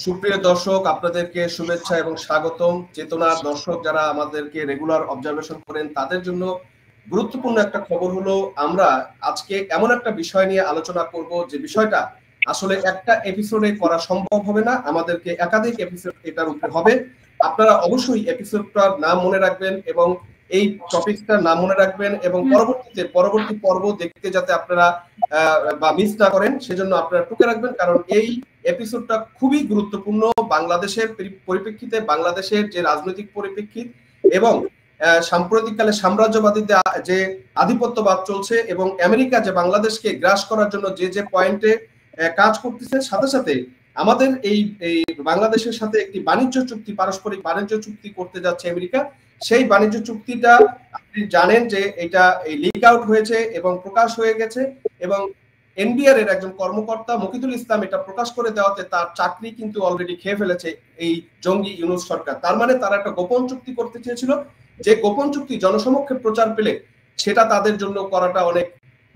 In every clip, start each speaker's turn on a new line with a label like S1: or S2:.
S1: সুপ্রিয় দর্শক, আপনাদেরকে শুভেচ্ছা এবং স্বাগতম। চেতনার দর্শক যারা আমাদেরকে রেগুলার অবজারভেশন করেন তাদের জন্য গুরুত্বপূর্ণ একটা খবর হলো, আমরা আজকে এমন একটা বিষয় নিয়ে আলোচনা করব যে বিষয়টা আসলে একটা এপিসোডে করা সম্ভব হবে না, আমাদেরকে একাধিক এপিসোড এটার উপরে হবে। আপনারা অবশ্যই এপিসোডটার নাম মনে রাখবেন এবং এই টপিকটার নাম মনে রাখবেন এবং পরবর্তী পর্ব দেখতে যাতে আপনারা বা মিস না করেন সেজন্য আপনারা টুকে রাখবেন, কারণ এই এপিসোডটা খুবই গুরুত্বপূর্ণ। বাংলাদেশের পরিপ্রেক্ষিতে, বাংলাদেশের যে রাজনৈতিক পরিপ্রেক্ষিত এবং সাম্প্রতিককালে সাম্রাজ্যবাদীদের যে আধিপত্যবাদ চলছে এবং আমেরিকা যে বাংলাদেশকে গ্রাস করার জন্য যে পয়েন্টে কাজ করতেছে, সাথে সাথে আমাদের এই বাংলাদেশের সাথে একটি বাণিজ্য চুক্তি, পারস্পরিক বাণিজ্য চুক্তি করতে যাচ্ছে আমেরিকা। সেই বাণিজ্য চুক্তিটা আপনি জানেন যে এটা লিক আউট হয়েছে এবং প্রকাশ হয়ে গেছে, এবং এনবিআর এর একজন কর্মকর্তা মকিদুল ইসলাম এটা প্রকাশ করে দেওয়াতে তার চাকরি কিন্তু অলরেডি খেয়ে ফেলেছে এই জঙ্গি ইউনূস সরকার। তার মানে তারা একটা গোপন চুক্তি করতে চেয়েছিল, যে গোপন চুক্তি জনসমক্ষে প্রচার পেলে সেটা তাদের জন্য করাটা অনেক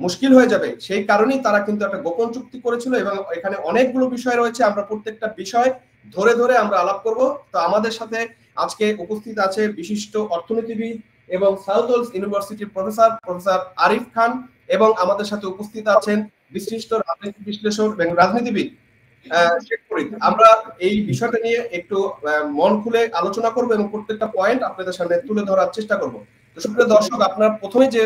S1: মুশকিল হয়ে যাবে। সেই কারণেই তারা কিন্তু একটা গোপন চুক্তি করেছিল এবং এখানে অনেকগুলো বিষয় রয়েছে। আমরা প্রত্যেকটা বিষয় ধরে ধরে আমরা আলাপ করব। তো আমাদের সাথে আজকে উপস্থিত আছে বিশিষ্ট অর্থনীতিবিদ এবং সাউথ ওয়েলস ইউনিভার্সিটির প্রফেসর আরিফ খান, এবং আমাদের সাথে উপস্থিত আছেন বিশিষ্ট রাজনৈতিক বিশ্লেষক এবং রাজনীতিবিদ শেখ ফরিদ। আমরা এই বিষয়টা নিয়ে একটু মন খুলে আলোচনা করব এবং প্রত্যেকটা পয়েন্ট আপনাদের সামনে তুলে ধরার চেষ্টা করব। তো সুপ্রিয় দর্শক, আপনারা প্রথমে যে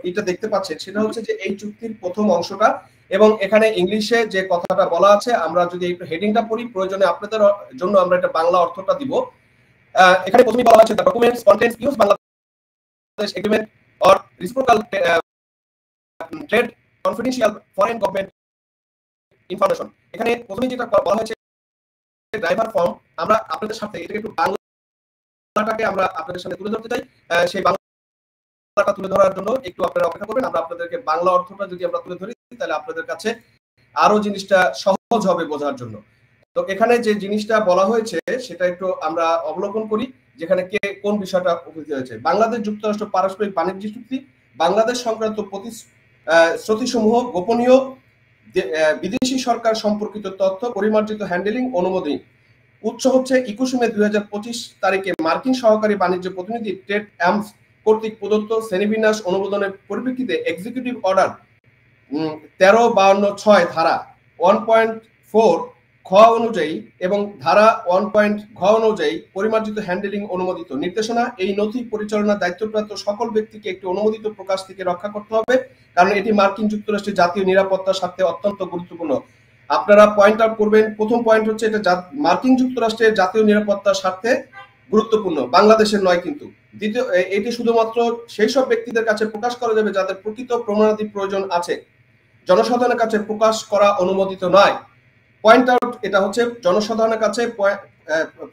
S1: এটা দেখতে পাচ্ছেন সেটা হচ্ছে যে এই চুক্তির প্রথম অংশটা, এবং এখানে ইংলিশে যে কথাটা বলা আছে আমরা যদি একটু হেডিংটা পড়ি, প্রয়োজনে আপনাদের জন্য আমরা এটা বাংলা অর্থটা দিব। এখানে প্রথমেই বলা আছে, the documents contains use Bangladesh agreement or reciprocal trade confidential foreign government information. এখানে প্রথমে যেটা বলা হয়েছে ড্রাইভার ফর্ম, আমরা আপনাদের সাথে এটাকে একটু বাংলাটাকে আমরা আপনাদের সামনে তুলে ধরতে চাই। সেই বাংলাটা তুলে ধরার জন্য একটু আপনারা অপেক্ষা করবেন। আমরা আপনাদেরকে বাংলা অর্থটা যদি আমরা তুলে ধরি তাহলে আপনাদের কাছে আরো জিনিসটা সহজ হবে বোঝার জন্য। তো এখানে যে জিনিসটা বলা হয়েছে সেটা একটু আমরা অবলোকন করি, যেখানে কে কোন বিষয়টা উপস্থিত হয়েছে। বাংলাদেশ যুক্তরাষ্ট্র পারস্পরিক বাণিজ্য চুক্তি, বাংলাদেশ সংক্রান্ত প্রতিশ্রুতিসমূহ গোপনীয়, বিদেশি সরকার সম্পর্কিত তথ্য পরিমার্জিত হ্যান্ডেলিং অনুমোদন। উৎস হচ্ছে 21 মে 2025 তারিখে মার্কিন সহকারী বাণিজ্য প্রতিনিধি টেড অ্যামস কর্তৃক প্রদত্ত শ্রেণীবিন্যাস অনুমোদনের পরিপ্রেক্ষিতে এক্সিকিউটিভ অর্ডার 1352(6) ধারা 1.4 খ অনুযায়ী এবং ধারা 1. ঘ অনুযায়ী পরিমার্জিত হ্যান্ডেলিং অনুমোদিত নির্দেশনা। এই নথি পরিচালনার দায়িত্বপ্রাপ্ত সকল ব্যক্তিকে একটি অনুমোদিত প্রকাশ থেকে রক্ষা করতে হবে, কারণ এটি মার্কিন যুক্তরাষ্ট্রের জাতীয় নিরাপত্তার স্বার্থে অত্যন্ত গুরুত্বপূর্ণ। আপনারা পয়েন্ট আউট করবেন, প্রথম পয়েন্ট হচ্ছে এটা মার্কিন যুক্তরাষ্ট্রের জাতীয় নিরাপত্তার স্বার্থে গুরুত্বপূর্ণ, বাংলাদেশের নয় কিন্তু। দ্বিতীয়, এটি শুধুমাত্র সেই সব ব্যক্তিদের কাছে প্রকাশ করা যাবে যাদের প্রকৃত প্রমাণাদি প্রয়োজন আছে, জনসাধারণের কাছে প্রকাশ করা অনুমোদিত নয়। পয়েন্ট আউট এটা হচ্ছে জনসাধারণের কাছে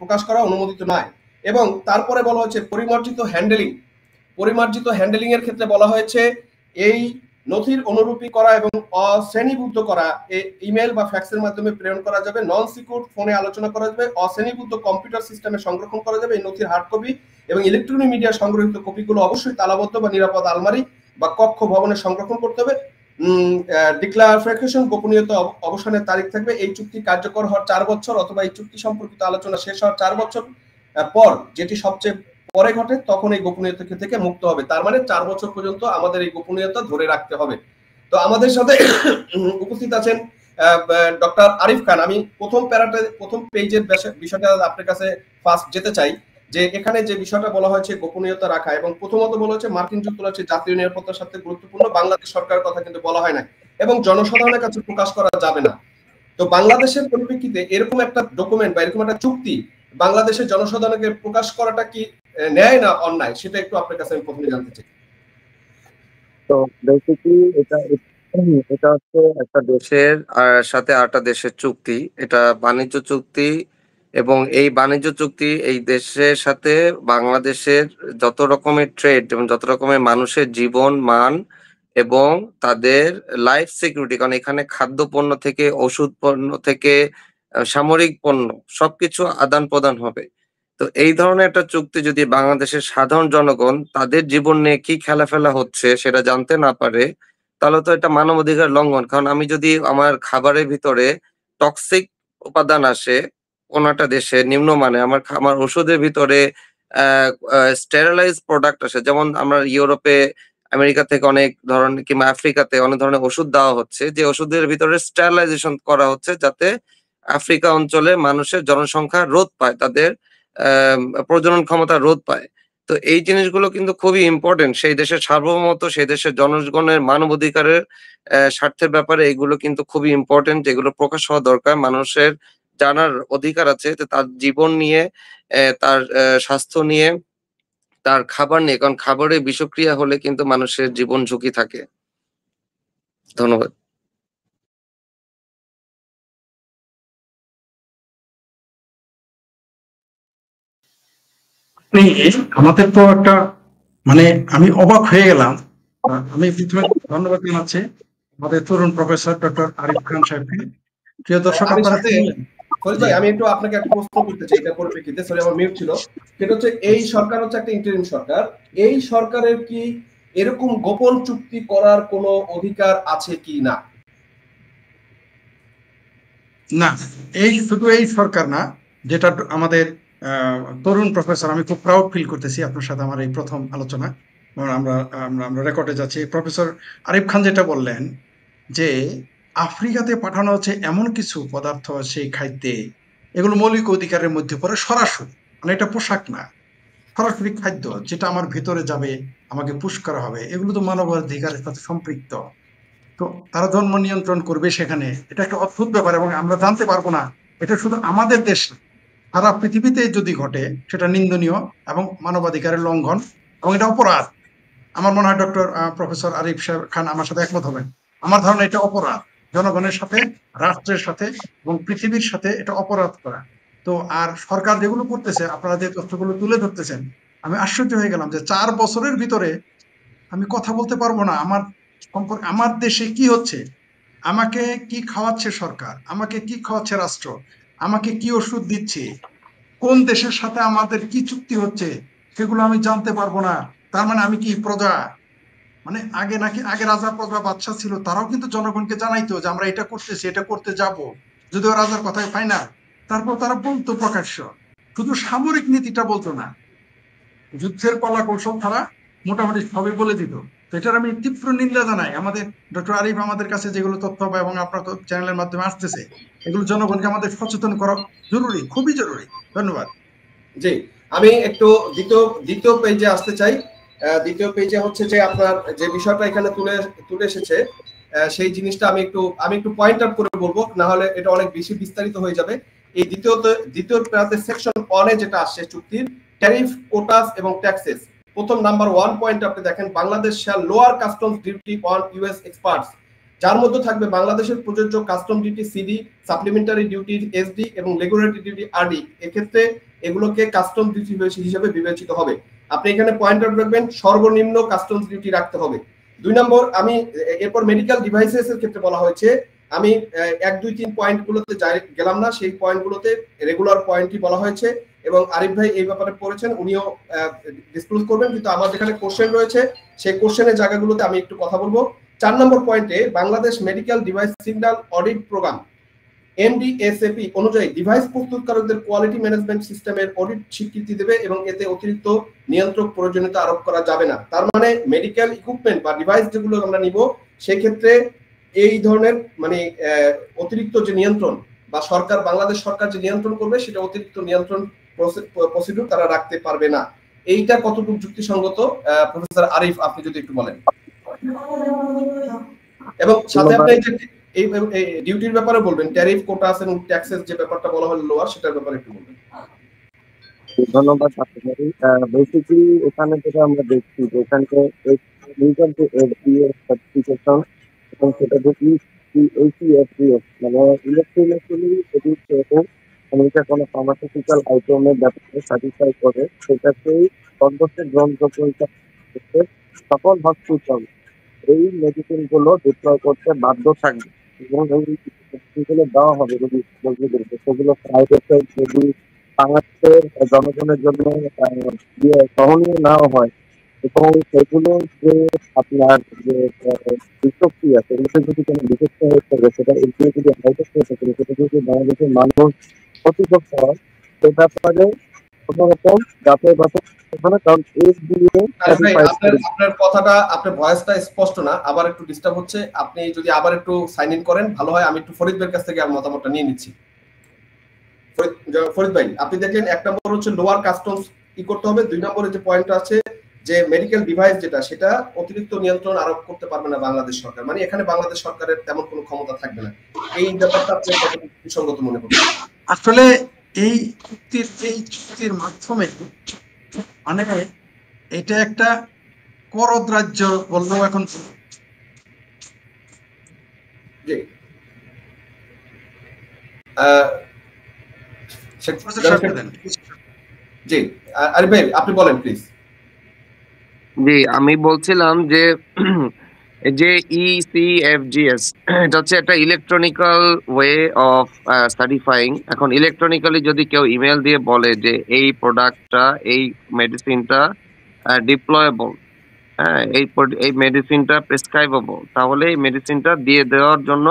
S1: প্রকাশ করা অনুমোদিত নয়। এবং তারপরে বলা হচ্ছে পরিমার্জিত হ্যান্ডেলিং। পরিমার্জিত হ্যান্ডেলিং এর ক্ষেত্রে বলা হয়েছে এই নথির অনুরূপী করা এবং অশ্রেণীবদ্ধ করা ইমেল বা ফ্যাক্সের মাধ্যমে প্রেরণ করা যাবে, নন সিকিউর ফোনে আলোচনা করা যাবে, অশ্রেণীবদ্ধ কম্পিউটার সিস্টেমে সংরক্ষণ করা যাবে। এই নথির হার্ড কপি এবং ইলেকট্রনিক মিডিয়া সংগ্রহীত কপিগুলো অবশ্যই তালাবদ্ধ বা নিরাপদ আলমারি বা কক্ষ ভবনে সংরক্ষণ করতে হবে। ডিক্লারেশন গোপনীয়তা অবসানের তারিখ থাকবে। এই চুক্তি কার্যকর হওয়ার 4 বছর অথবা এই চুক্তি সম্পর্কিত আলোচনা শেষ হওয়ার 4 বছর পর, যেটি সবচেয়ে পরে ঘটে, তখন এই গোপনীয়তা থেকে মুক্ত হবে। তার মানে 4 বছর পর্যন্ত আমাদের এই গোপনীয়তা ধরে রাখতে হবে। তো আমাদের সাথে উপস্থিত আছেন ডক্টর আরিফ খান। আমি প্রথম পেজের বিষয়টা আপনার কাছে ফার্স্ট যেতে চাই, যে এখানে যে বিষয়টা বলা হয়েছে গোপনীয়তা রাখা, এবং প্রথমত বলা হয়েছে মার্কিন যুক্তরাষ্ট্রের জাতীয় নিরাপত্তার সাথে গুরুত্বপূর্ণ, বাংলাদেশ সরকারের কথা কিন্তু বলা হয় না, এবং জনসাধারণের কাছে প্রকাশ করা যাবে না। তো বাংলাদেশের পরিপ্রেক্ষিতে এরকম একটা ডকুমেন্ট বা এরকম একটা চুক্তি বাংলাদেশের জনসাধারণকে প্রকাশ করাটা কি ন্যায় না অন্যায়, সেটা একটু আপনার কাছে আমি প্রথমে জানতে চাই।
S2: তো বেসিক্যালি এটা হচ্ছে একটা দেশের সাথে আরেকটা দেশের চুক্তি, এটা বাণিজ্য চুক্তি, এবং এই বাণিজ্য চুক্তি এই দেশের সাথে বাংলাদেশের যত রকমের ট্রেড এবং যত রকমের মানুষের জীবন মান এবং তাদের লাইফ সিকিউরিটি, কারণ এখানে খাদ্য পণ্য থেকে ওষুধ পণ্য থেকে সামরিক পণ্য সবকিছু আদান প্রদান হবে। তো এই ধরনের একটা চুক্তি যদি বাংলাদেশের সাধারণ জনগণ তাদের জীবন নিয়ে কি খেলাফেলা হচ্ছে সেটা জানতে না পারে, তাহলে তো এটা মানবাধিকার লঙ্ঘন। কারণ আমি যদি আমার খাবারের ভিতরে টক্সিক উপাদান আসে কোন একটা দেশে নিম্নমানের, আমার ওষুধের ভিতরে স্টেরিলাইজ প্রোডাক্ট আসে। যেমন আমরা ইউরোপে, আমেরিকা থেকে অনেক ধরনের কিংবা আফ্রিকাতে অনেক ধরনের ওষুধ দেওয়া হচ্ছে, যে ওষুধের ভিতরে স্টেরিলাইজেশন করা হচ্ছে যাতে আফ্রিকা অঞ্চলে মানুষের জনসংখ্যা রোধ পায়, তাদের প্রজনন ক্ষমতা রোধ পায়। তো এই জিনিসগুলো কিন্তু খুবই ইম্পোর্টেন্ট। সেই দেশের সার্বভৌমত্ব, সেই দেশের জনগণের মানবাধিকারের স্বার্থের ব্যাপারে এগুলো কিন্তু খুবই ইম্পোর্টেন্ট, যেগুলো প্রকাশ হওয়া দরকার। মানুষের জানার অধিকার আছে যে তার জীবন নিয়ে, তার স্বাস্থ্য নিয়ে, তার খাবার নিয়ে। কারণ খাবারে বিষক্রিয়া হলে কিন্তু মানুষের জীবন ঝুঁকি থাকে। ধন্যবাদ।
S3: আপনি আমাদের তো একটা মানে আমি অবাক হয়ে গেলাম। আমি প্রথমে ধন্যবাদ জানাচ্ছি আমাদের তরুণ প্রফেসর ডক্টর আরিফ খান সাহেবকে। প্রিয় দর্শক,
S1: আমি
S3: আপনারা
S1: সাথে
S3: শুনলেন।
S1: ফরিদ ভাই, আমি একটু আপনাকে একটা প্রশ্ন করতে চাই এটার পরিপ্রেক্ষিতে। সরি, আমার মিউট ছিল। সেটা হচ্ছে, এই সরকার হচ্ছে একটা ইন্টারিম সরকার। এই সরকারের কি এরকম গোপন চুক্তি করার কোনো অধিকার আছে কি না?
S3: না, এই শুধু এই সরকার না, যেটা আমাদের তরুণ প্রফেসর, আমি খুব প্রাউড ফিল করতেছি আপনার সাথে আমার এই প্রথম আলোচনা। আমরা আমরা আমরা রেকর্ডে যাচ্ছি। প্রফেসর আরিফ খান যেটা বললেন যে আফ্রিকাতে পাঠানো হচ্ছে এমন কিছু পদার্থ সেই খাদ্যে, এগুলো মৌলিক অধিকারের মধ্যে পড়ে সরাসরি, মানে এটা পোশাক না, সরাসরি খাদ্য যেটা আমার ভেতরে যাবে, আমাকে পুশ করা হবে, এগুলো তো মানবাধিকারের সাথে সম্পৃক্ত। তো তারা জন্ম নিয়ন্ত্রণ করবে সেখানে, এটা একটা অদ্ভুত ব্যাপার এবং আমরা জানতে পারবো না। এটা শুধু আমাদের দেশ না, সারা পৃথিবীতে যদি ঘটে সেটা নিন্দনীয় এবং মানবাধিকারের লঙ্ঘন, এবং এটা অপরাধ। আমার মনে হয় ডক্টর প্রফেসর আরিফ সাহেব খান আমার সাথে একমত হবেন। আমার ধারণা এটা অপরাধ, জনগণের সাথে, রাষ্ট্রের সাথে এবং পৃথিবীর সাথে এটা অপরাধ করা। তো আর সরকার যেগুলো করতেছে, আপনারা যে তথ্যগুলো তুলে ধরতেছেন, আমি আশ্চর্য হয়ে গেলাম যে 4 বছরের ভিতরে আমি কথা বলতে পারবো না আমার সম্পর্কে, আমার দেশে কি হচ্ছে, আমাকে কি খাওয়াচ্ছে সরকার, আমাকে কি খাওয়াচ্ছে রাষ্ট্র, আমাকে কি ওষুধ দিচ্ছে, কোন দেশের সাথে আমাদের কি চুক্তি হচ্ছে, সেগুলো আমি জানতে পারবো না। তার মানে আমি কি প্রজা? মানে আগে নাকি আগে রাজা প্রজা বাদশা ছিল, তারাও কিন্তু জনগণকে জানাইতো যে আমরা এটা করতেছি, এটা করতে যাব, যদিও রাজার কথায় ফাইনাল। তারপর তারা বলতো প্রকাশ্য, শুধু সামরিক নীতিটা বলতো না, যুদ্ধের কলা কৌশল তারা মোটামুটি সবই বলে দিত। তো এটার আমি তীব্র নিন্দা জানাই। আমাদের ডক্টর আরিফ আমাদের কাছে যেগুলো তথ্য পায় এবং আপনার চ্যানেলের মাধ্যমে আসতেছে, এগুলো জনগণকে আমাদের সচেতন করা জরুরি, খুবই জরুরি। ধন্যবাদ।
S1: জি, আমি একটু দ্বিতীয় দ্বিতীয় পেজে আসতে চাই। দ্বিতীয় পেজে হচ্ছে যে আপনার যে বিষয়টা এখানে তুলে তুলে এসেছে, সেই জিনিসটা আমি একটু পয়েন্ট আউট করে বলবো, না হলে এটা অনেক বেশি বিস্তারিত হয়ে যাবে। এই দ্বিতীয় প্যারাতে সেকশন 1 এ যেটা আসছে চুক্তির ট্যারিফ, কোটাস এবং ট্যাক্সেস, প্রথম নাম্বার 1 পয়েন্ট আপনি দেখেন, Bangladesh shall lower customs duty on US experts, যার মধ্যে থাকবে বাংলাদেশের প্রযোজ্য custom duty CD, supplementary duty SD এবং রেগুলেটরি ডিউটি আরডি। এক্ষেত্রে এগুলোকে কাস্টম ডিউটি হিসেবে বিবেচিত হবে। আপনি এখানে পয়েন্ট আউট রাখবেন, সর্বনিম্ন কাস্টমস ডিউটি রাখতে হবে। 2 নম্বর, আমি এরপর মেডিকেল ডিভাইসেস এর ক্ষেত্রে বলা হয়েছে, আমি 1, 2, 3 পয়েন্টগুলোতে গেলাম না, সেই পয়েন্টগুলোতে রেগুলার পয়েন্টই বলা হয়েছে এবং আরিফ ভাই এই ব্যাপারে পড়েছেন, উনিও ডিসক্লোজ করবেন। কিন্তু আমার যেখানে কোশ্চেন রয়েছে, সেই কোশ্চেনের জায়গাগুলোতে আমি একটু কথা বলবো। 4 নম্বর পয়েন্টে Bangladesh medical device signal audit programme MDSAP অনুযায়ী ডিভাইস প্রস্তুতকারকদের কোয়ালিটি ম্যানেজমেন্ট সিস্টেমের অডিট স্বীকৃতি দেবে এবং এতে অতিরিক্ত নিয়ন্ত্রক প্রয়োজনীয়তা আরোপ করা যাবে না। তার মানে মেডিকেল ইকুইপমেন্ট বা ডিভাইস যেগুলো আমরা নিব, সেই ক্ষেত্রে এই ধরনের মানে অতিরিক্ত যে নিয়ন্ত্রণ বা সরকার, বাংলাদেশ সরকার যে নিয়ন্ত্রণ করবে, সেটা অতিরিক্ত নিয়ন্ত্রণ প্রসিডিউর তারা রাখতে পারবে না। এইটা কতটুকু যুক্তিসঙ্গত, প্রফেসর আরিফ আপনি যদি একটু বলেন। এবং সাথে আপনি এই ডিউটির ব্যাপারে বলবেন, ট্যারিফ, কোটাস এবং ট্যাক্সেস যে ব্যাপারটা বলা হলো লোয়ার, সেটার ব্যাপারে একটু বলবেন।
S2: ধন্যবাদ আপনাকে। বেসিক্যালি এখানে যেটা আমরা দেখছি যে এখানকে লিগাল যে এফডিএ সার্টিফিকেশন এবং সেটা যে ইসিএফডিএস মানে ইলেকট্রিক্যালি যদি কেউ আমেরিকা কোনো ফার্মাসিউটিক্যাল আইটেমের ব্যাপারে সার্টিফাই করে, সেটাকেই সর্বশেষ গ্রহণযোগ্য হিসাবে সকল হসপিটাল এই মেডিসিন গুলো ডিপ্লয় করতে বাধ্য থাকবে এবং এই মেডিসিনগুলো দেওয়া হবে রোগীদেরকে। সেগুলো প্রাইভেটে যদি বাংলাদেশের জনগণের জন্য সহনীয় নাও হয়, এবং সেগুলো যে আপনার যে বিষক্তি আছে এগুলোতে যদি কোনো বিষক্তি হয়ে থাকে সেটা এগিয়ে যদি আউট হয়ে থাকে সেটা যদি বাংলাদেশের মানুষ ক্ষতিগ্রস্ত হয় সে ব্যাপারে কোনো রকম যাতে বাতে হবে না, কারণ এর দিয়ে
S1: আরিফ ভাই,
S2: সার্টিফাইড
S1: আপনার কথাটা, আপনার ভয়েসটা স্পষ্ট না, আবার একটু ডিস্টার্ব হচ্ছে। আপনি যদি আবার একটু সাইন ইন করেন ভালো হয়। আমি একটু ফরিদ ভাইয়ের কাছ থেকে আমার মতামতটা নিয়ে নিচ্ছি। ফরিদ ভাই, আপনি দেখলেন 1 নম্বর হচ্ছে লোয়ার কাস্টমস কি করতে হবে, 2 নম্বরে যে পয়েন্ট আছে যে মেডিকেল ডিভাইস যেটা সেটা অতিরিক্ত নিয়ন্ত্রণ আরোপ করতে পারবে না বাংলাদেশ সরকার, মানে এখানে বাংলাদেশ সরকারের তেমন কোনো ক্ষমতা থাকবে না। এই ব্যাপারটা আপনি কতটুকু বিসঙ্গত মনে করছেন?
S3: আসলে এই চুক্তির মাধ্যমে মানে এটা একটা করদ্রাজ্য বললেও এখন
S1: জি জি আরিফ ভাই আপনি বলেন প্লিজ।
S2: জি, আমি বলছিলাম যে যে ECFGS এটা হচ্ছে একটা ইলেকট্রনিক্যাল ওয়ে অফ সার্টিফাইং। এখন ইলেকট্রনিক্যালি যদি কেউ ইমেল দিয়ে বলে যে এই প্রোডাক্টটা, এই মেডিসিনটা ডিপ্লয়েবল, হ্যাঁ, এই মেডিসিনটা প্রেসক্রাইবেবল, তাহলে এই মেডিসিনটা দিয়ে দেওয়ার জন্য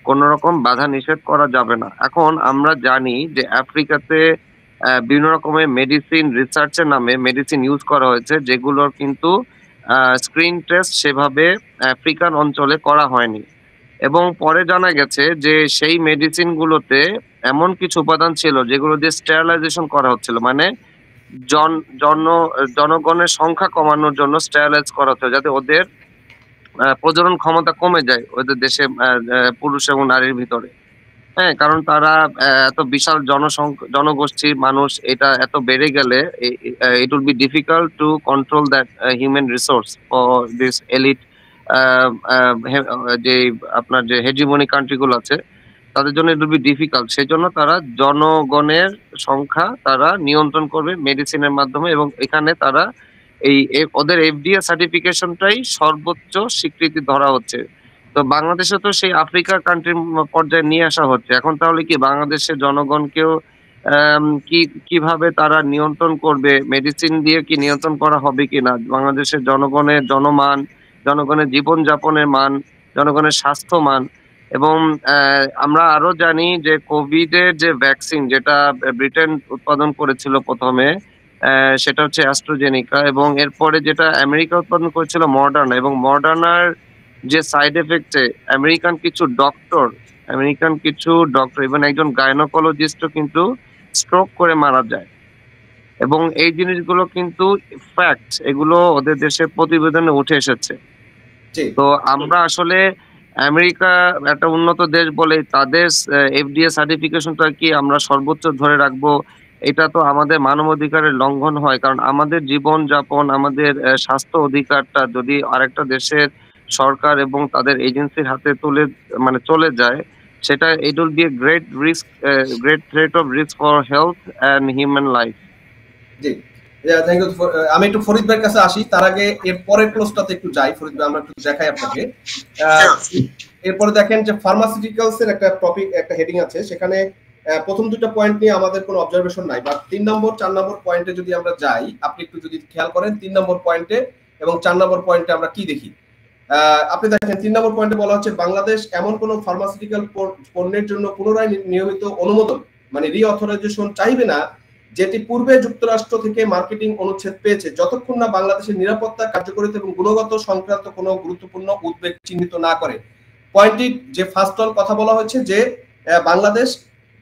S2: কোনো রকম বাধা নিষেধ করা যাবে না। এখন আমরা জানি যে আফ্রিকাতে বিভিন্ন রকমের মেডিসিন রিসার্চের নামে মেডিসিন ইউজ করা হয়েছে যেগুলোর কিন্তু স্ক্রিন টেস্ট সেভাবে আফ্রিকান অঞ্চলে করা হয়নি, এবং পরে জানা গেছে যে সেই মেডিসিনগুলোতে এমন কিছু উপাদান ছিল যেগুলো দিয়ে স্টেরিলাইজেশন করা হচ্ছিল, মানে জনগণের সংখ্যা কমানোর জন্য স্টেরিলাইজ করা হচ্ছে যাতে ওদের প্রজনন ক্ষমতা কমে যায় ওদের দেশে, পুরুষ এবং নারীর ভিতরে। হ্যাঁ, কারণ তারা এত বিশাল জনগোষ্ঠীর মানুষ, এটা এত বেড়ে গেলে ইট will be difficult to control that human resource for this elite, যে আপনার যে হেজিমনি কান্ট্রি গুলো আছে তাদের জন্য ইট উইল বি ডিফিকাল্ট। সেই জন্য তারা জনগণের সংখ্যা তারা নিয়ন্ত্রণ করবে মেডিসিনের মাধ্যমে, এবং এখানে তারা ওদের FDA সার্টিফিকেশনটাই সর্বোচ্চ স্বীকৃতি ধরা হচ্ছে। তো বাংলাদেশে তো সেই আফ্রিকা কান্ট্রির পর্যায়ে নিয়ে আসা হচ্ছে। এখন তাহলে কি বাংলাদেশের জনগণকেও কিভাবে তারা নিয়ন্ত্রণ করবে, মেডিসিন দিয়ে কি নিয়ন্ত্রণ করা হবে কিনা, বাংলাদেশের জনগণের জনগণের জীবনযাপনের মান, জনগণের স্বাস্থ্য মান। এবং আমরা আরো জানি যে কোভিড এর যে ভ্যাকসিন যেটা ব্রিটেন উৎপাদন করেছিল প্রথমে, সেটা হচ্ছে অ্যাস্ট্রাজেনিকা, এবং এরপরে যেটা আমেরিকা উৎপাদন করেছিল মডার্না, এবং মডার্নার যে সাইড এফেক্টে আমেরিকান কিছু ডক্টর ইভেন একজন গাইনোকোলজিস্টও কিন্তু স্ট্রোক করে মারা যায়। এবং এই জিনিসগুলো কিন্তু ফ্যাক্ট, এগুলো ওদের দেশের প্রতিবেদনে উঠে এসেছে। তো আমরা আসলে আমেরিকা একটা উন্নত দেশ বলে তাদের FDA সার্টিফিকেশনটা কি আমরা সর্বোচ্চ ধরে রাখবো? এটা তো আমাদের মানবাধিকারের লঙ্ঘন হয়, কারণ আমাদের জীবন যাপন, আমাদের স্বাস্থ্য অধিকারটা যদি আরেকটা দেশের সরকার এবং তাদের এজেন্সির হাতে চলে যায়, সেটা it will be a great threat of risk for health and human life.
S1: জি, থ্যাংক ইউ। আমি একটু ফরিদ ভাইয়ের কাছে আসি, তার আগে এর পরের ক্লোজটাতে একটু যাই। ফরিদ ভাই আমরা একটু দেখাই আপনাকে। এরপরে দেখেন যে ফার্মাসিউটিক্যালস এর একটা টপিক, একটা হেডিং আছে, সেখানে প্রথম দুটো পয়েন্ট নিয়ে আমাদের কোনো অবজারভেশন নাই, বাট 3 নম্বর 4 নম্বর পয়েন্টে যদি আমরা যাই, আপনি একটু যদি খেয়াল করেন 3 নম্বর পয়েন্টে এবং 4 নম্বর পয়েন্টে আমরা কি দেখি। আপনি দেখেন 3 নম্বর পয়েন্টে বলা হচ্ছে বাংলাদেশ এমন কোন ফার্মাসিউটিক্যাল পণ্যের জন্য পুনরায় নিয়মিত অনুমোদন মানে রিঅথরাইজেশন চাইবে না যেটি পূর্বে যুক্তরাষ্ট্র থেকে মার্কেটিং অনুচ্ছেদ পেয়েছে, যতক্ষণ না বাংলাদেশের নিরাপত্তা, কার্যকারিতা এবং গুণগত সংক্রান্ত কোনো গুরুত্বপূর্ণ উদ্বেগ চিহ্নিত না করে। পয়েন্টটি যে ফার্স্ট অল কথা বলা হয়েছে যে বাংলাদেশ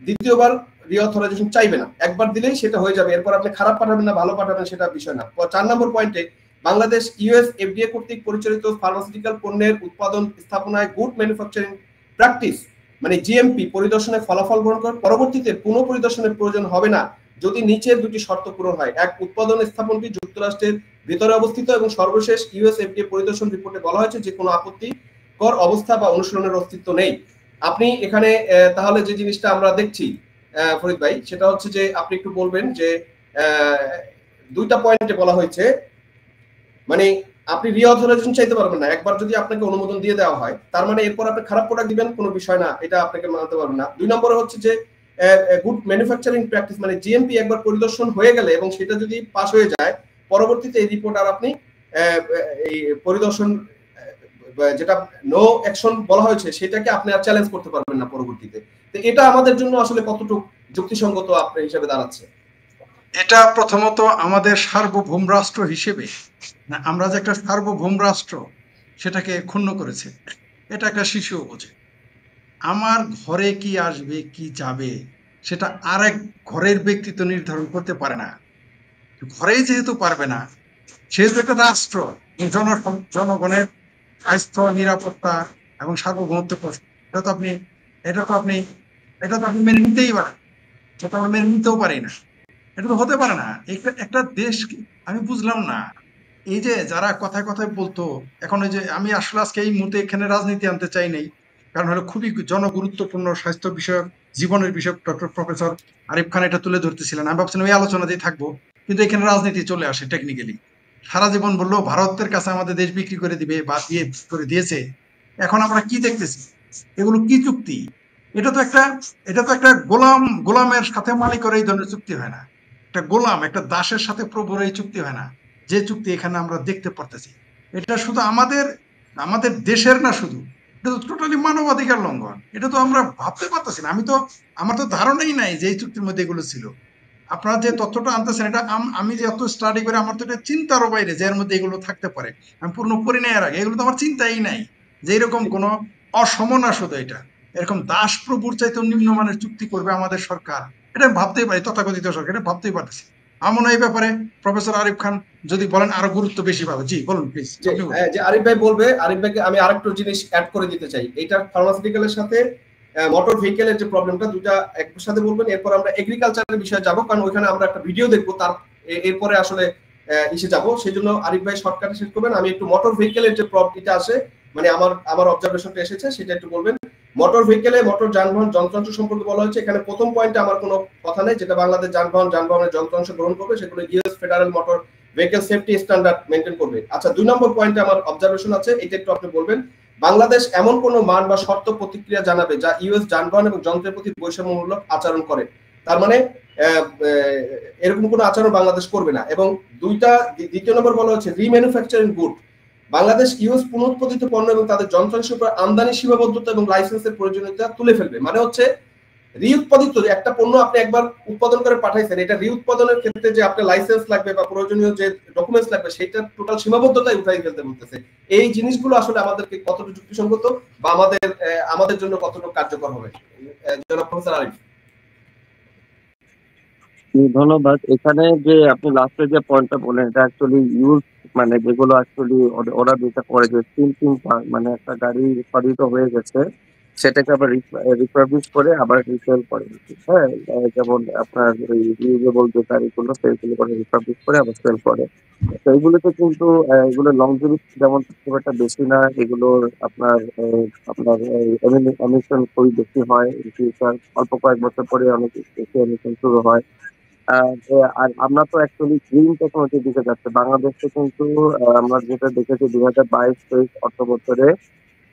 S1: দ্বিতীয়বার রিঅথরাইজেশন চাইবে না, একবার দিলেই সেটা হয়ে যাবে, এরপর আপনি খারাপ পাঠাবেন না ভালো পাঠাবেন সেটা বিষয় না। 4 নম্বর পয়েন্টে বাংলাদেশ US FDA কর্তৃক পরিচালিত ফার্মাসিউটিক্যাল পণ্যের উৎপাদন স্থাপনায় গুড ম্যানুফ্যাকচারিং প্র্যাকটিস মানে GMP পরিদর্শনে ফলাফল গ্রহণ করে পরবর্তীতে পুনঃ পরিদর্শনের প্রয়োজন হবে না যদি নিচের দুটি শর্ত পূরণ হয়। এক, উৎপাদন স্থাপনটি যুক্তরাষ্ট্রের ভিতরে অবস্থিত, এবং সর্বশেষ US FDA পরিদর্শন রিপোর্টে বলা হয়েছে যে কোনো আপত্তিকর অবস্থা বা অনুশীলনের অস্তিত্ব নেই। আপনি এখানে তাহলে যে জিনিসটা আমরা দেখছি ফরিদ ভাই, সেটা হচ্ছে যে আপনি একটু বলবেন যে দুইটা পয়েন্টে বলা হয়েছে মানে আপনি রিঅথরাইজেশন চাইতে পারবেন না, একবার যদি আপনাকে অনুমোদন দিয়ে দেওয়া হয় তার মানে এরপর আপনি খারাপ প্রোডাক্ট দিবেন কোনো বিষয় না, এটা আপনাকে মানতে পারবেন না। 2 নম্বরে হচ্ছে যে গুড ম্যানুফ্যাকচারিং প্র্যাকটিস মানে GMP একবার পরিদর্শন হয়ে গেলে এবং সেটা যদি পাস হয়ে যায় পরবর্তীতে এই রিপোর্ট আর আপনি এই পরিদর্শন যেটা নো অ্যাকশন বলা হয়েছে সেটাকে আপনি আর চ্যালেঞ্জ করতে পারবেন না পরবর্তীতে। তো এটা আমাদের জন্য আসলে কতটুকু যুক্তিসঙ্গত আপনার হিসেবে দাঁড়াচ্ছে?
S3: এটা প্রথমত আমাদের সার্বভৌম রাষ্ট্র হিসেবে না, আমরা যে একটা সার্বভৌম রাষ্ট্র সেটাকে ক্ষুণ্ণ করেছে, এটা একটা শিশুও বোঝে। আমার ঘরে কি আসবে কি যাবে সেটা আরেক ঘরের ব্যক্তিত্ব নির্ধারণ করতে পারে না। ঘরেই যেহেতু পারবে না, সেহেতু একটা রাষ্ট্র জনগণের স্বাস্থ্য, নিরাপত্তা এবং সার্বভৌমত্ব প্রশ্ন, এটা তো আপনি এটা তো আপনি এটা তো আপনি মেনে নিতেই পারেন, সেটা আমরা মেনে নিতেও পারি না। এটা তো হতে পারে না। একটা দেশ, আমি বুঝলাম না এই যে যারা কথায় কথায় বলতো, এখন ওই যে আমি আসলে আজকে এই মুহূর্তে এখানে রাজনীতি আনতে চাই নাই, কারণ হলো খুবই জনগুরুত্বপূর্ণ স্বাস্থ্য বিষয়ক, জীবনের বিষয়ক ডক্টর প্রফেসর আরিফ খান এটা তুলে ধরতেছিলেন। আমি ভাবছিলাম এই আলোচনাতেই থাকবো, কিন্তু এখানে রাজনীতি চলে আসে টেকনিক্যালি। সারা জীবন বললো ভারতের কাছে আমাদের দেশ বিক্রি করে দিবে বা দিয়ে করে দিয়েছে। এখন আমরা কি দেখতেছি, এগুলো কি চুক্তি? এটা তো একটা গোলামের সাথে মালিকের এই ধরনের চুক্তি হয় না। একটা গোলাম, একটা দাসের সাথে প্রভুর এই চুক্তি হয় না, যে চুক্তি এখানে আমরা দেখতে পারতেছি। এটা শুধু আমাদের দেশের না, শুধু এটা তো টোটালি মানবাধিকার লঙ্ঘন। এটা তো আমরা ভাবতে পারতেছি না। আমার তো ধারণাই নাই যে এই চুক্তির মধ্যে এগুলো ছিল। আপনারা যে তথ্যটা আনতেছেন, এটা আমি যে এত স্টাডি করে আমার তো এটা চিন্তারও বাইরে যে এর মধ্যে এগুলো থাকতে পারে। আমি পূর্ণ পড়ি নাই এর আগে, এগুলো তো আমার চিন্তাই নাই যে এরকম কোনো অসমনা, শুধু এটা এরকম দাস প্রভুর চাইতে নিম্নমানের চুক্তি করবে আমাদের সরকার। এটা আমি ভাবতেই পারি, তথাকথিত সরকার, এটা ভাবতেই পারতেছি। আমার এই ব্যাপারে প্রফেসর আরিফ খান যদি বলেন আরো গুরুত্ব বেশি পাবে। জি বলুন প্লিজ।
S1: যে আরিফ ভাই বলবে, আরিফ ভাইকে আমি আরেকটু জিনিস অ্যাড করে দিতে চাই। এটা ফার্মাসিউটিক্যালের সাথে মোটর ভেহিকেলের যে প্রবলেমটা, দুটা একসাথে বলবেন, এরপর আমরা এগ্রিকালচারের বিষয়ে যাব, কারণ ওইখানে আমরা একটা ভিডিও দেখবো, তার এরপরে আসলে এসে যাব। সেই জন্য আরিফ ভাই শর্টকাটে শেষ করবেন, আমি একটু মোটর ভেহিকেলের যে প্রবলেমটা আসে, মানে আমার অবজারভেশনটা এসেছে সেটা একটু বলবেন। মোটর ভেহিকেলে মোটর যানবাহন যন্ত্রাংশ সম্পর্কে বলা হয়েছে, এখানে প্রথম পয়েন্টে আমার কোনো কথা নেই। যেটা বাংলাদেশ যানবাহনের যন্ত্রাংশ গ্রহণ করবে সেগুলো US federal motor vehicle safety standard maintain করবে। আচ্ছা, 2 নম্বর পয়েন্টে আমার অবজারভেশন আছে, এটা একটু আপনি বলবেন। বাংলাদেশ এমন কোন মান বা শর্ত প্রতিক্রিয়া জানাবে যা ইউএস যানবাহন এবং যন্ত্রের প্রতি বৈষম্যমূলক আচরণ করে। তার মানে এরকম কোনো আচরণ বাংলাদেশ করবে না। এবং দ্বিতীয় নম্বর বলা হচ্ছে রিম্যানুফ্যাকচারিং গুড। বাংলাদেশ ইউএস পুনঃউৎপাদিত পণ্য এবং তাদের যন্ত্রাংশের উপর আমদানি সীমাবদ্ধতা এবং লাইসেন্সের প্রয়োজনীয়তা তুলে ফেলবে। মানে হচ্ছে রিউৎপাদিত একটা পণ্য আপনি একবার উৎপাদন করে পাঠাইছেন, এটা রিউৎপাদনের ক্ষেত্রে যে আপনার লাইসেন্স লাগবে বা প্রয়োজনীয় যে ডকুমেন্টস লাগবে, সেটা টোটাল সীমাবদ্ধতাই উঠাই ফেলতে বলতেছে। এই জিনিসগুলো আসলে আমাদেরকে কতটুকু যুক্তিসঙ্গত বা আমাদের জন্য কতটুকু কার্যকর হবে? জনাব প্রফেসর আরিফ।
S2: ধন্যবাদ। এখানে যে আপনি লাস্টে যে পয়েন্টটা বলেন, এটা অ্যাকচুয়ালি ইউজ, মানে যেগুলো অ্যাকচুয়ালি ওরা যেটা করে যে মানে একটা গাড়ি উৎপাদিত হয়ে গেছে সেটাকে আবার রিফারবিশ করে আবার রিসেল করে। হ্যাঁ, যেমন আপনার ওই ইউজেবল যে গাড়িগুলো সেইগুলো করে রিফারবিশ করে আবার সেল করে। তো এইগুলোতে কিন্তু এগুলো লংজিভিটি যেমন খুব একটা বেশি না, এগুলোর আপনার এমিশন খুবই বেশি হয়। অল্প কয়েক বছর পরে অনেক বেশি এমিশন শুরু হয়। আর আমরা তো অ্যাকচুয়ালি গ্রিন টেকনোলজির দিকে যাচ্ছে বাংলাদেশে, কিন্তু আমরা যেটা দেখেছি 2022-23 অর্থ বছরে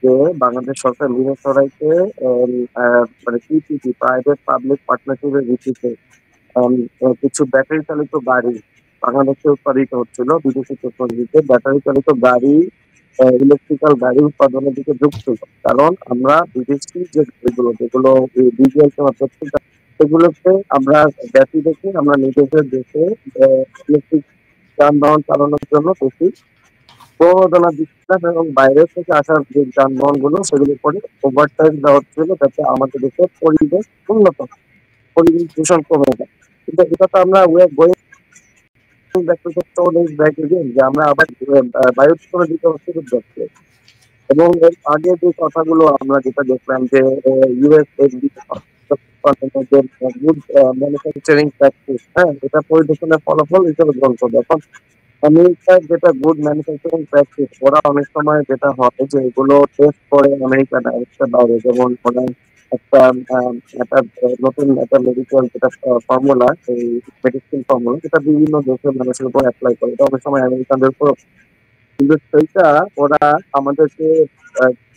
S2: যে বাংলাদেশ সরকার মিনের সরাইতে মানে পিপিপি, প্রাইভেট পাবলিক পার্টনারশিপের ভিত্তিতে কিছু ব্যাটারি চালিত গাড়ি বাংলাদেশে উৎপাদিত হচ্ছিল বিদেশি টেকনোলজিতে। ব্যাটারি চালিত গাড়ি, ইলেকট্রিক্যাল গাড়ি উৎপাদনের দিকে যুক্ত, কারণ আমরা বিদেশি যে গাড়িগুলো যেগুলো ডিজেল পেট্রোল, সেগুলোকে আমরা ব্যাটারি দেখে আমরা নিজেদের দেশে ইলেকট্রিক যানবাহন চালানোর জন্য বেশি প্রণোদনা দিচ্ছিলাম, এবং বাইরে থেকে আসা যে যানবাহন গুলো সেগুলো করে ওভারটাইম দেওয়া হচ্ছিল যাতে আমাদের দেশের পরিবেশ উন্নত, পরিবেশ দূষণ কমে যায়। কিন্তু এটা তো আমরা যে আমরা আবার বায়ু দূষণের দিকে হচ্ছে যাচ্ছে। এবং এর আগে যে কথাগুলো আমরা যেটা দেখলাম যে ইউএস গুড ম্যানুফ্যাকচারিং প্র্যাকটিস, হ্যাঁ, এটা পরিদর্শনের ফলাফল হিসেবে গ্রহণ করবে। এখন আমেরিকার যেটা গুড ম্যানুফ্যাকচারিং প্র্যাকটিস, ওরা অনেক সময় যেটা হয় যে এগুলো টেস্ট করে আমেরিকা ডাইরেক্টের বাইরে, যেমন ওরা একটা নতুন একটা মেডিকেল যেটা ফর্মুলা, এই মেডিসিন ফর্মুলা, যেটা বিভিন্ন দেশের মানুষের উপর অ্যাপ্লাই করে, এটা অনেক সময় আমেরিকানদের উপর, কিন্তু সেইটা ওরা আমাদেরকে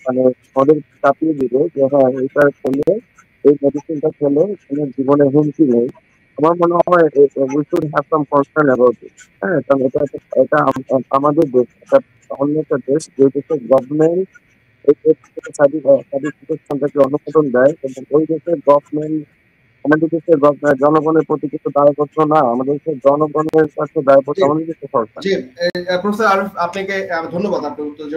S2: মানে ওদের চাপিয়ে দিবে যে হ্যাঁ, এইটা খেলে, এই মেডিসিনটা খেলে কোনো জীবনে হুমকি নেই, আমার মনে হয় we should have some concern about it. হ্যাঁ, কারণ এটা আমাদের দেশ, এটা অন্য একটা দেশ, যে দেশের গভর্নমেন্ট এই তাদের প্রতিষ্ঠানটাকে অনুমোদন দেয় এবং ওই দেশের গভর্নমেন্ট আমাদের দেশের জনগণের প্রতি কিছু দায়বদ্ধ না, আমাদের দেশের জনগণের কাছে দায়বদ্ধ আমাদের দেশের সরকার।
S1: জি, প্রফেসর আরিফ আপনাকে ধন্যবাদ আপনার উত্তর।